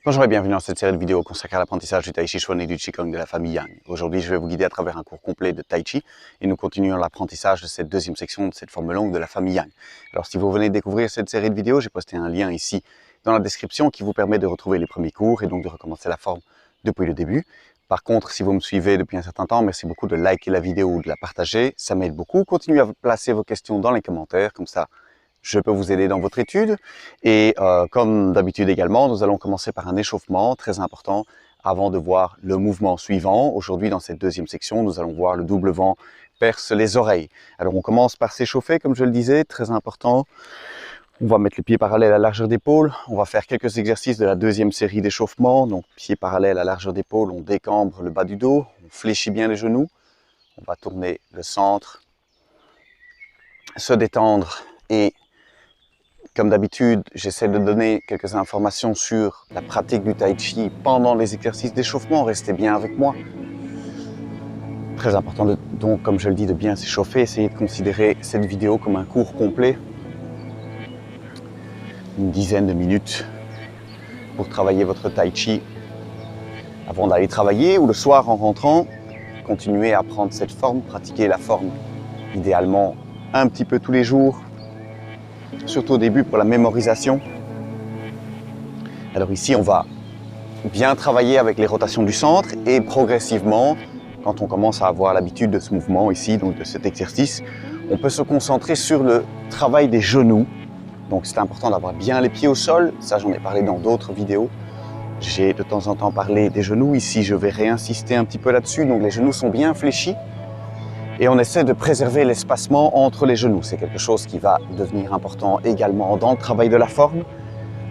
Bonjour et bienvenue dans cette série de vidéos consacrée à l'apprentissage du Tai Chi Chuan et du Qigong de la famille Yang. Aujourd'hui, je vais vous guider à travers un cours complet de Tai Chi et nous continuons l'apprentissage de cette deuxième section de cette forme longue de la famille Yang. Alors, si vous venez de découvrir cette série de vidéos, j'ai posté un lien ici dans la description qui vous permet de retrouver les premiers cours et donc de recommencer la forme depuis le début. Par contre, si vous me suivez depuis un certain temps, merci beaucoup de liker la vidéo ou de la partager, ça m'aide beaucoup. Continuez à placer vos questions dans les commentaires, comme ça je peux vous aider dans votre étude. Et comme d'habitude également, nous allons commencer par un échauffement très important avant de voir le mouvement suivant. Aujourd'hui, dans cette deuxième section, nous allons voir le double vent perce les oreilles. Alors, on commence par s'échauffer, comme je le disais, très important. On va mettre les pieds parallèles à largeur d'épaule. On va faire quelques exercices de la deuxième série d'échauffement. Donc, pieds parallèles à largeur d'épaule, on décambre le bas du dos, on fléchit bien les genoux. On va tourner le centre, se détendre et comme d'habitude, j'essaie de donner quelques informations sur la pratique du Tai Chi pendant les exercices d'échauffement. Restez bien avec moi. Très important donc, comme je le dis, de bien s'échauffer. Essayez de considérer cette vidéo comme un cours complet. Une dizaine de minutes pour travailler votre Tai Chi avant d'aller travailler ou le soir en rentrant. Continuez à apprendre cette forme, pratiquer la forme idéalement un petit peu tous les jours. Surtout au début pour la mémorisation. Alors ici, on va bien travailler avec les rotations du centre et progressivement, quand on commence à avoir l'habitude de ce mouvement ici, donc de cet exercice, on peut se concentrer sur le travail des genoux. Donc c'est important d'avoir bien les pieds au sol, ça j'en ai parlé dans d'autres vidéos. J'ai de temps en temps parlé des genoux, ici je vais réinsister un petit peu là-dessus, donc les genoux sont bien fléchis. Et on essaie de préserver l'espacement entre les genoux. C'est quelque chose qui va devenir important également dans le travail de la forme.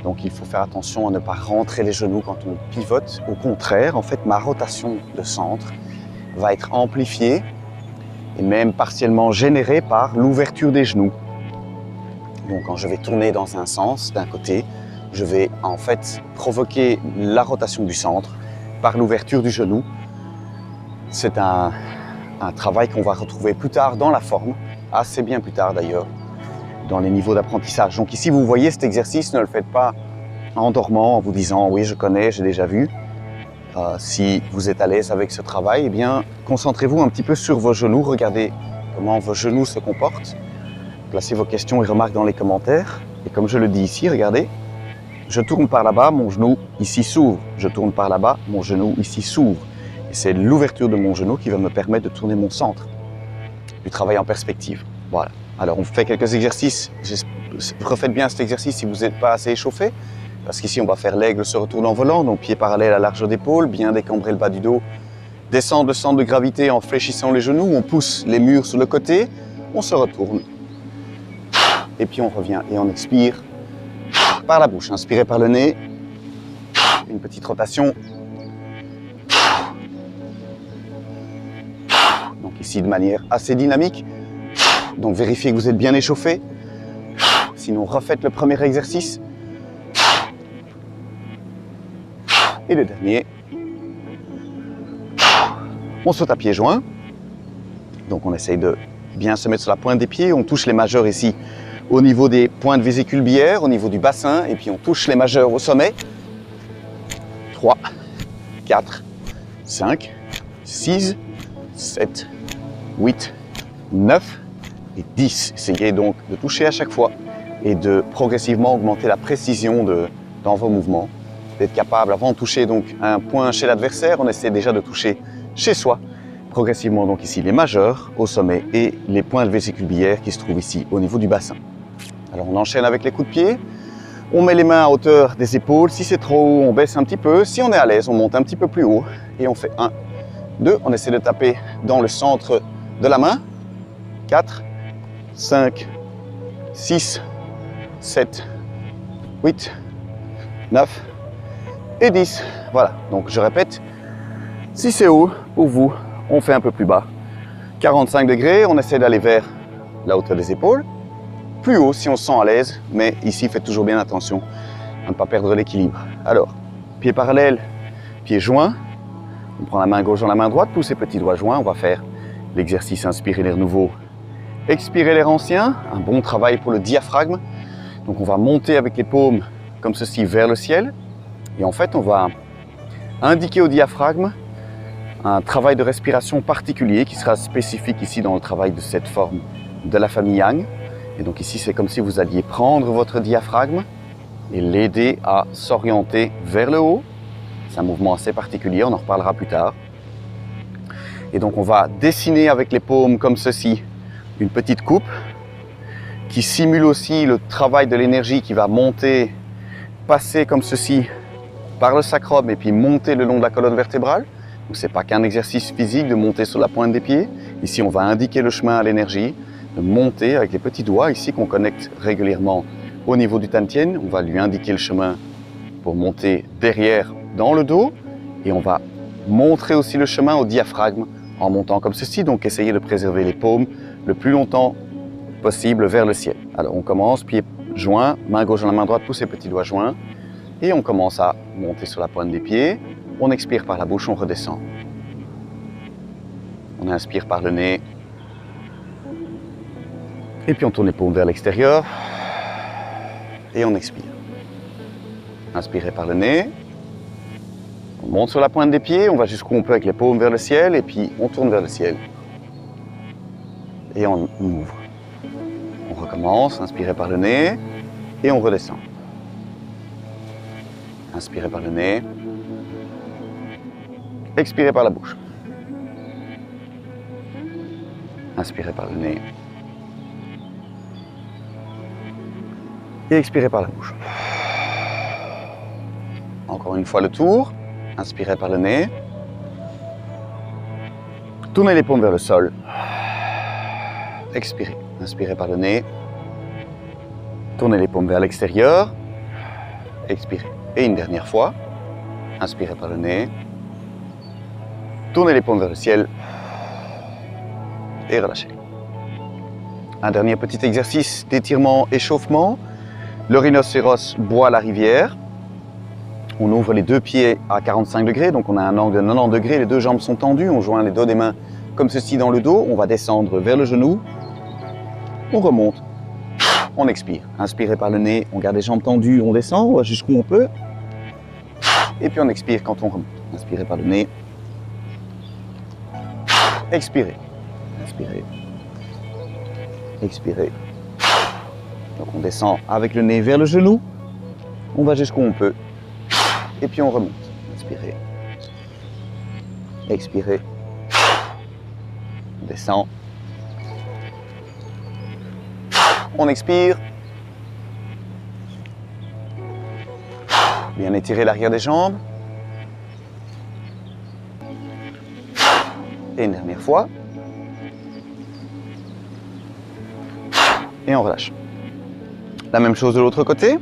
Donc il faut faire attention à ne pas rentrer les genoux quand on pivote. Au contraire, en fait, ma rotation de centre va être amplifiée et même partiellement générée par l'ouverture des genoux. Donc quand je vais tourner dans un sens, d'un côté, je vais en fait provoquer la rotation du centre par l'ouverture du genou. C'est un travail qu'on va retrouver plus tard dans la forme, assez bien plus tard d'ailleurs, dans les niveaux d'apprentissage. Donc ici, vous voyez cet exercice, ne le faites pas en dormant, en vous disant « oui, je connais, j'ai déjà vu ». Si vous êtes à l'aise avec ce travail, eh bien, concentrez-vous un petit peu sur vos genoux, regardez comment vos genoux se comportent, placez vos questions et remarques dans les commentaires. Et comme je le dis ici, regardez, je tourne par là-bas, mon genou ici s'ouvre, je tourne par là-bas, mon genou ici s'ouvre. Et c'est l'ouverture de mon genou qui va me permettre de tourner mon centre, du travail en perspective. Voilà. Alors on fait quelques exercices. Refaites bien cet exercice si vous n'êtes pas assez échauffé. Parce qu'ici on va faire l'aigle se retourne en volant. Donc pieds parallèles à largeur d'épaule, bien décambrer le bas du dos. Descendre le centre de gravité en fléchissant les genoux. On pousse les murs sur le côté. On se retourne. Et puis on revient et on expire par la bouche. Inspirez par le nez. Une petite rotation. Donc ici de manière assez dynamique. Donc vérifiez que vous êtes bien échauffé. Sinon refaites le premier exercice. Et le dernier. On saute à pieds joints. Donc on essaye de bien se mettre sur la pointe des pieds. On touche les majeurs ici au niveau des pointes vésicules biliaires, au niveau du bassin. Et puis on touche les majeurs au sommet. 3, 4, 5, 6, 7, 8, 9 et 10. Essayez donc de toucher à chaque fois et de progressivement augmenter la précision dans vos mouvements. D'être capable, avant de toucher donc un point chez l'adversaire, on essaie déjà de toucher chez soi. Progressivement donc ici les majeurs au sommet et les points de vésicule biliaire qui se trouvent ici au niveau du bassin. Alors on enchaîne avec les coups de pied. On met les mains à hauteur des épaules. Si c'est trop haut, on baisse un petit peu. Si on est à l'aise, on monte un petit peu plus haut. Et on fait 1, 2. On essaie de taper dans le centre de la main. 4, 5, 6, 7, 8, 9 et 10. Voilà, donc je répète. Si c'est haut pour vous, on fait un peu plus bas. 45 degrés, on essaie d'aller vers la hauteur des épaules. Plus haut si on se sent à l'aise, mais ici faites toujours bien attention à ne pas perdre l'équilibre. Alors, pieds parallèles, pieds joints. On prend la main gauche dans la main droite, poussez petits doigts joints. On va faire l'exercice inspirer l'air nouveau, expirer l'air ancien. Un bon travail pour le diaphragme. Donc on va monter avec les paumes comme ceci vers le ciel. Et en fait, on va indiquer au diaphragme un travail de respiration particulier qui sera spécifique ici dans le travail de cette forme de la famille Yang. Et donc ici, c'est comme si vous alliez prendre votre diaphragme et l'aider à s'orienter vers le haut. C'est un mouvement assez particulier, on en reparlera plus tard. Et donc on va dessiner avec les paumes comme ceci une petite coupe qui simule aussi le travail de l'énergie qui va monter, passer comme ceci par le sacrum et puis monter le long de la colonne vertébrale. Donc ce n'est pas qu'un exercice physique de monter sur la pointe des pieds. Ici on va indiquer le chemin à l'énergie, de monter avec les petits doigts ici qu'on connecte régulièrement au niveau du Tantien. On va lui indiquer le chemin pour monter derrière dans le dos et on va montrer aussi le chemin au diaphragme en montant comme ceci. Donc essayez de préserver les paumes le plus longtemps possible vers le ciel. Alors on commence, pieds joints, main gauche dans la main droite, tous ces petits doigts joints et on commence à monter sur la pointe des pieds. On expire par la bouche, on redescend. On inspire par le nez. Et puis on tourne les paumes vers l'extérieur. Et on expire. Inspirez par le nez. On monte sur la pointe des pieds, on va jusqu'où on peut avec les paumes vers le ciel. Et puis on tourne vers le ciel. Et on ouvre. On recommence, inspirez par le nez. Et on redescend. Inspirez par le nez. Expirez par la bouche. Inspirez par le nez. Et expirez par la bouche. Encore une fois le tour. Inspirez par le nez. Tournez les paumes vers le sol. Expirez. Inspirez par le nez. Tournez les paumes vers l'extérieur. Expirez. Et une dernière fois. Inspirez par le nez. Tournez les paumes vers le ciel et relâchez. Un dernier petit exercice d'étirement, échauffement. Le rhinocéros boit la rivière. On ouvre les deux pieds à 45 degrés, donc on a un angle de 90 degrés. Les deux jambes sont tendues, on joint les dos des mains comme ceci dans le dos. On va descendre vers le genou. On remonte. On expire. Inspirez par le nez, on garde les jambes tendues, on descend, on va jusqu'où on peut. Et puis on expire quand on remonte. Inspirez par le nez. Expirez. Inspirez. Expirez. Donc on descend avec le nez vers le genou. On va jusqu'où on peut. Et puis on remonte. Inspirez. Expirez. On descend. On expire. Bien étirer l'arrière des jambes. Et une dernière fois. Et on relâche. La même chose de l'autre côté.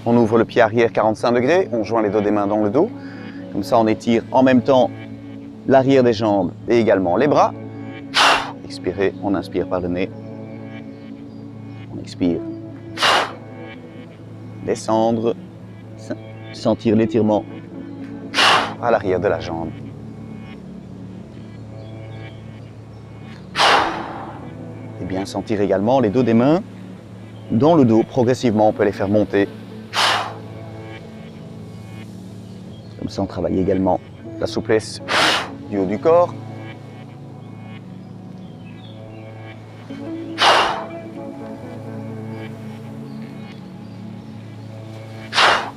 On ouvre le pied arrière 45 degrés. On joint les dos des mains dans le dos. Comme ça, on étire en même temps l'arrière des jambes et également les bras. Expirez. On inspire par le nez. On expire. Descendre. Sentir l'étirement à l'arrière de la jambe. Et bien sentir également les dos des mains dans le dos. Progressivement, on peut les faire monter. Comme ça, on travaille également la souplesse du haut du corps.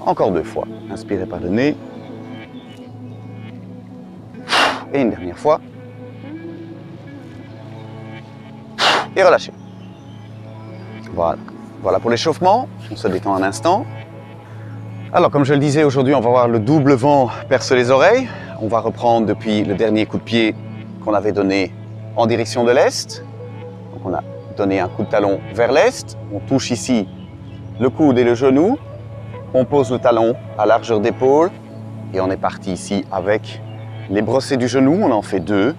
Encore deux fois. Inspirez par le nez. Et une dernière fois. Et relâchez. Voilà. Voilà pour l'échauffement. On se détend un instant. Alors, comme je le disais, aujourd'hui, on va voir le double vent perce les oreilles. On va reprendre depuis le dernier coup de pied qu'on avait donné en direction de l'Est. Donc, on a donné un coup de talon vers l'Est. On touche ici le coude et le genou. On pose le talon à largeur d'épaule. Et on est parti ici avec les brossés du genou. On en fait deux.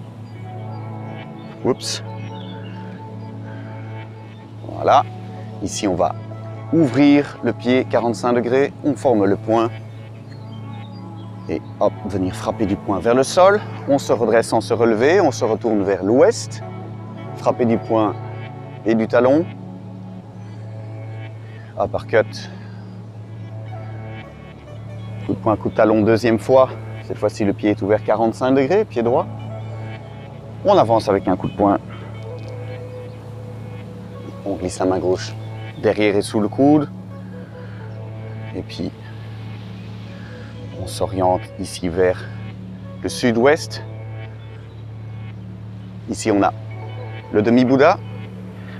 Oups. Voilà. Ici, on va ouvrir le pied 45 degrés. On forme le poing. Et hop, venir frapper du poing vers le sol. On se redresse sans se relever. On se retourne vers l'ouest. Frapper du poing et du talon. Uppercut. Coup de poing, coup de talon, deuxième fois. Cette fois-ci, le pied est ouvert 45 degrés, pied droit. On avance avec un coup de poing. On glisse la main gauche derrière et sous le coude. Et puis, on s'oriente ici vers le sud-ouest. Ici, on a le demi-Bouddha.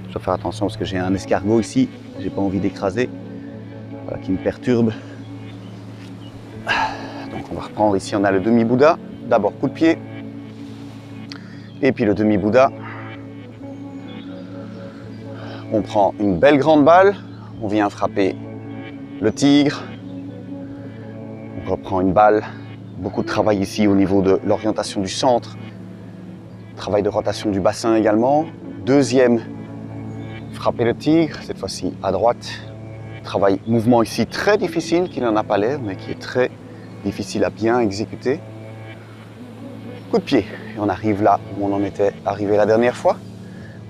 Je dois faire attention parce que j'ai un escargot ici. J'ai pas envie d'écraser. Voilà, qui me perturbe. Donc, on va reprendre ici. On a le demi-Bouddha. D'abord, coup de pied. Et puis le demi-Bouddha. On prend une belle grande balle. On vient frapper le tigre. On reprend une balle. Beaucoup de travail ici au niveau de l'orientation du centre. Travail de rotation du bassin également. Deuxième, frapper le tigre, cette fois-ci à droite. Travail, mouvement ici très difficile, qui n'en a pas l'air, mais qui est très difficile à bien exécuter. Coup de pied. Et on arrive là où on en était arrivé la dernière fois.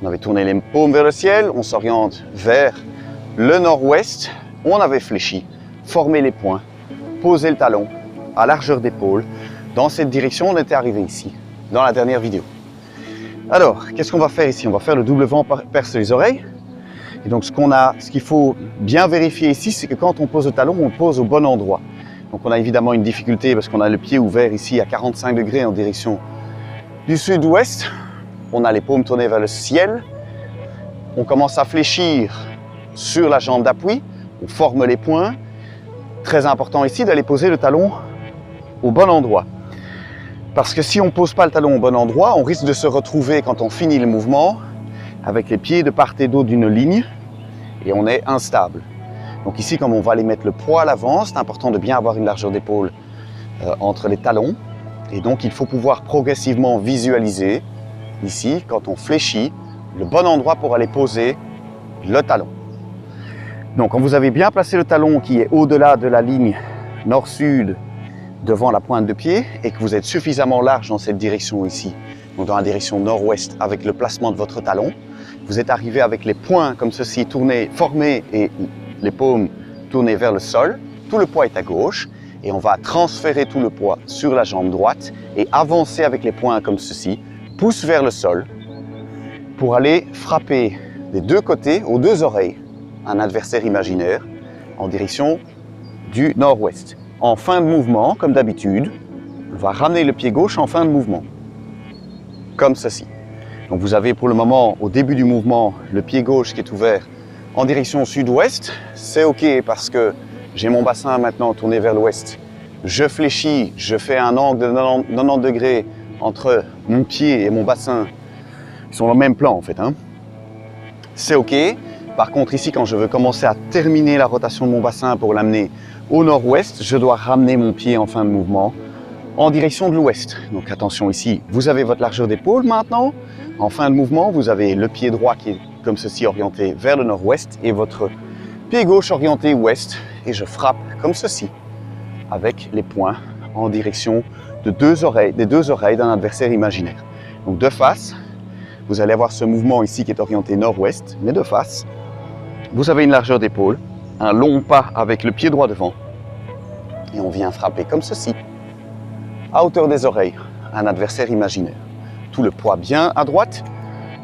On avait tourné les paumes vers le ciel. On s'oriente vers le nord-ouest. On avait fléchi, formé les poings, posé le talon à largeur d'épaule. Dans cette direction, on était arrivé ici, dans la dernière vidéo. Alors, qu'est-ce qu'on va faire ici? On va faire le double vent perce les oreilles. Et donc, ce qu'il faut bien vérifier ici, c'est que quand on pose le talon, on le pose au bon endroit. Donc, on a évidemment une difficulté parce qu'on a le pied ouvert ici à 45 degrés en direction du sud-ouest. On a les paumes tournées vers le ciel. On commence à fléchir sur la jambe d'appui. On forme les poings. Très important ici d'aller poser le talon au bon endroit. Parce que si on ne pose pas le talon au bon endroit, on risque de se retrouver quand on finit le mouvement avec les pieds de part et d'autre d'une ligne et on est instable. Donc ici, comme on va aller mettre le poids à l'avant, c'est important de bien avoir une largeur d'épaule entre les talons. Et donc il faut pouvoir progressivement visualiser ici, quand on fléchit, le bon endroit pour aller poser le talon. Donc quand vous avez bien placé le talon qui est au-delà de la ligne nord-sud devant la pointe de pied et que vous êtes suffisamment large dans cette direction ici, donc dans la direction nord-ouest avec le placement de votre talon, vous êtes arrivé avec les poings comme ceci tournés, formés et les paumes tournées vers le sol. Tout le poids est à gauche et on va transférer tout le poids sur la jambe droite et avancer avec les poings comme ceci, pouce vers le sol pour aller frapper des deux côtés, aux deux oreilles, un adversaire imaginaire en direction du nord-ouest. En fin de mouvement, comme d'habitude, on va ramener le pied gauche en fin de mouvement, comme ceci. Donc vous avez pour le moment, au début du mouvement, le pied gauche qui est ouvert en direction sud-ouest. C'est OK parce que j'ai mon bassin maintenant tourné vers l'ouest. Je fléchis, je fais un angle de 90 degrés entre mon pied et mon bassin. Ils sont dans le même plan en fait. C'est OK. Par contre ici, quand je veux commencer à terminer la rotation de mon bassin pour l'amener au nord-ouest, je dois ramener mon pied en fin de mouvement en direction de l'ouest. Donc attention ici, vous avez votre largeur d'épaule maintenant. En fin de mouvement, vous avez le pied droit qui est comme ceci orienté vers le nord-ouest et votre pied gauche orienté ouest. Et je frappe comme ceci avec les poings en direction de des deux oreilles d'un adversaire imaginaire. Donc de face, vous allez avoir ce mouvement ici qui est orienté nord-ouest, mais de face, vous avez une largeur d'épaule, un long pas avec le pied droit devant et on vient frapper comme ceci, à hauteur des oreilles, un adversaire imaginaire. Tout le poids bien à droite,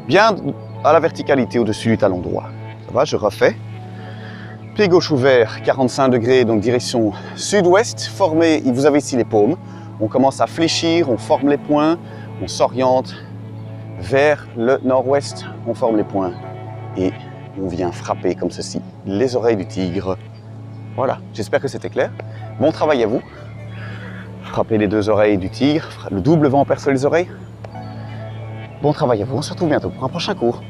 bien à la verticalité au-dessus du talon droit. Ça va, je refais. Pied gauche ouvert, 45 degrés, donc direction sud-ouest, formé, vous avez ici les paumes. On commence à fléchir, on forme les poings, on s'oriente vers le nord-ouest, on forme les poings et on vient frapper comme ceci, les oreilles du tigre. Voilà, j'espère que c'était clair. Bon travail à vous. Frappez les deux oreilles du tigre, le double vent perce les oreilles. Bon travail à vous, on se retrouve bientôt pour un prochain cours.